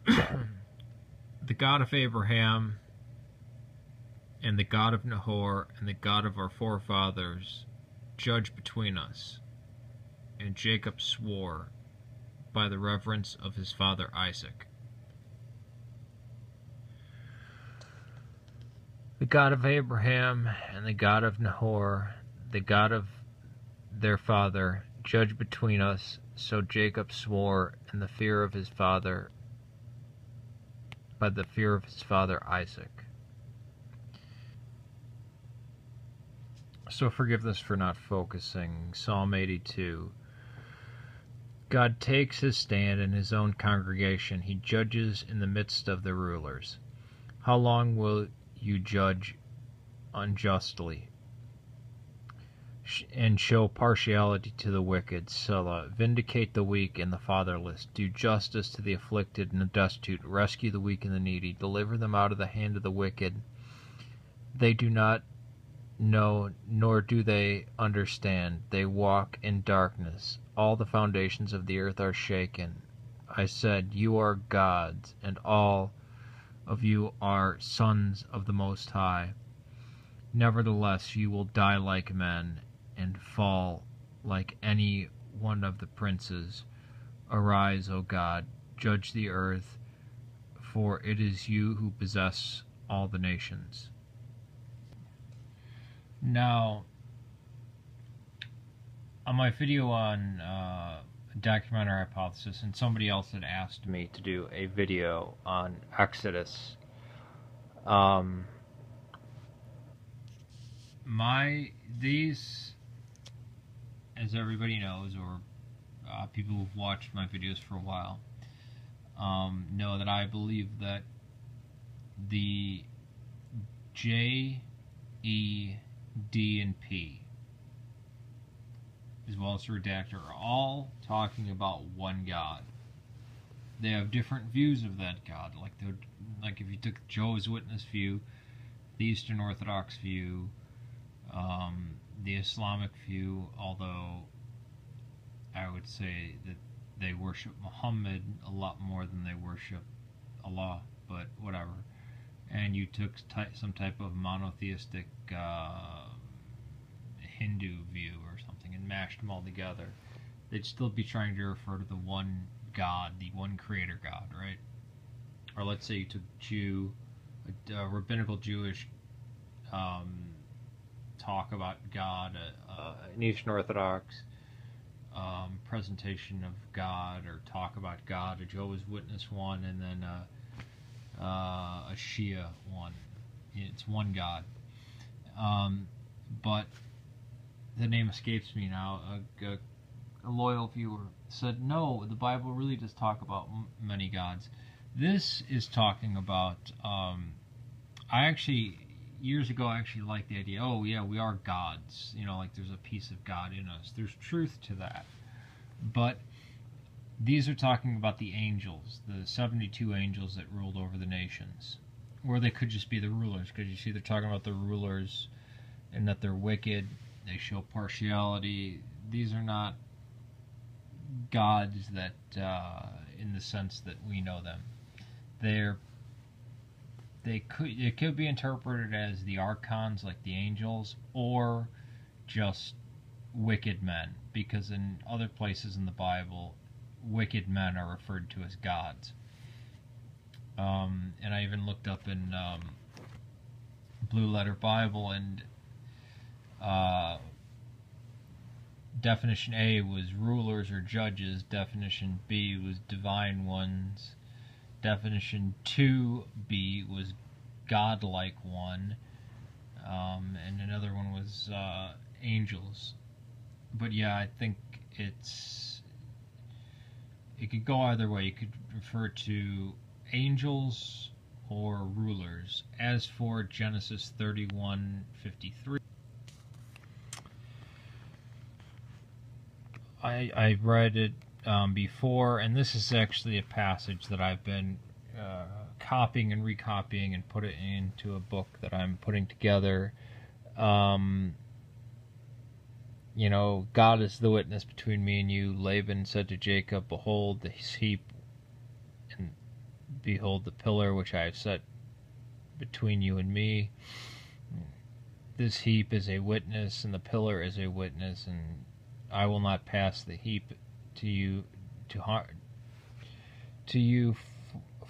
The God of Abraham and the God of Nahor and the God of our forefathers judge between us. And Jacob swore by the reverence of his father Isaac. The God of Abraham and the God of Nahor, the God of their father, judge between us. So Jacob swore in the fear of his father, by the fear of his father Isaac. So forgiveness for not focusing. Psalm 82. God takes his stand in his own congregation. He judges in the midst of the rulers. How long will you judge unjustly and show partiality to the wicked? Selah. Vindicate the weak and the fatherless. Do justice to the afflicted and the destitute. Rescue the weak and the needy. Deliver them out of the hand of the wicked. They do not know, nor do they understand. They walk in darkness. All the foundations of the earth are shaken. I said, you are gods, and all of you are sons of the Most High. Nevertheless, you will die like men, and fall like any one of the princes. Arise, O God, judge the earth, for it is you who possess all the nations. Now, on my video on documentary hypothesis, and somebody else had asked me to do a video on Exodus, these, as everybody knows, or people who've watched my videos for a while, know that I believe that the J, E, D, and P, as well as the redactor, are all talking about one God. They have different views of that God. Like if you took Jehovah's Witness view, the Eastern Orthodox view, the Islamic view, although I would say that they worship Muhammad a lot more than they worship Allah, but whatever. And you took some type of monotheistic Hindu view or something and mashed them all together, they'd still be trying to refer to the one God, the one creator God, right? Or let's say you took Jew, a rabbinical Jewish talk about God, an Eastern Orthodox presentation of God, or talk about God, a Jehovah's Witness one, and then a Shia one. It's one God. But the name escapes me now. A loyal viewer said, no, the Bible really does talk about many gods. This is talking about, years ago I actually liked the idea, oh yeah, we are gods, like there's a piece of God in us. There's truth to that. But these are talking about the angels, the 72 angels that ruled over the nations. Or they could just be the rulers, because you see they're talking about the rulers and that they're wicked, they show partiality. These are not gods that, in the sense that we know them. It could be interpreted as the archons, like the angels, or just wicked men, because in other places in the Bible, wicked men are referred to as gods. And I even looked up in Blue Letter Bible, and definition A was rulers or judges, definition B was divine ones, definition 2B was godlike one, and another one was angels. But yeah, I think it could go either way. You could refer to angels or rulers. As for Genesis 31:53, I read it before, and this is actually a passage that I've been copying and recopying and put it into a book that I'm putting together. God is the witness between me and you. Laban said to Jacob, behold, this heap, and Behold the pillar which I have set between you and me. This heap is a witness, and the pillar is a witness, and I will not pass the heap to you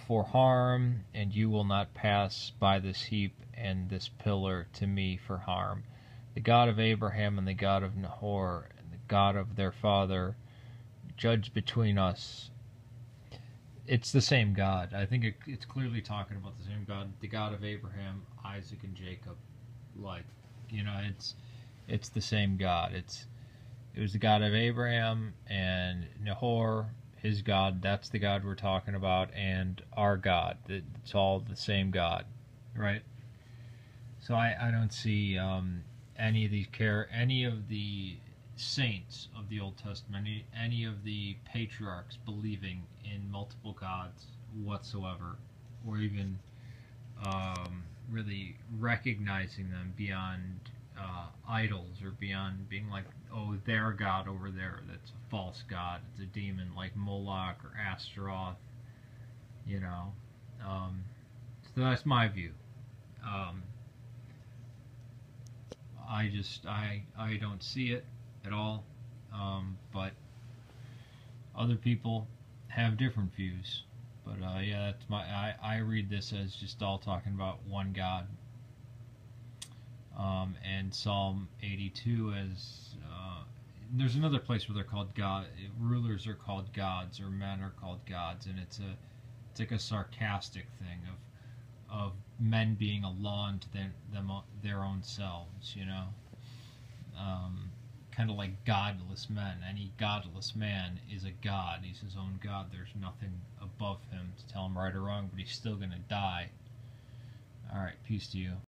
for harm, and you will not pass by this heap and this pillar to me for harm. The God of Abraham and the God of Nahor and the God of their father judge between us. It's the same God. I think it's clearly talking about the same God, the God of Abraham, Isaac, and Jacob. Like, it's the same God. It was the God of Abraham and Nahor, his God. That's the God we're talking about, and our God. It's all the same God, right? So I don't see any of the saints of the Old Testament, any of the patriarchs believing in multiple gods whatsoever, or even really recognizing them beyond idols, or beyond being like, oh, their god over there, that's a false god, it's a demon, like Moloch or Astaroth, you know. So that's my view. I don't see it at all, but other people have different views. But yeah, that's I read this as just all talking about one God, and Psalm 82 as there's another place where they're called God. Rulers are called gods, or men are called gods, and it's like a sarcastic thing of men being a law unto their own selves, you know. Kind of like godless men. Any godless man is a god. He's his own god. There's nothing above him to tell him right or wrong, but he's still going to die. Alright, peace to you.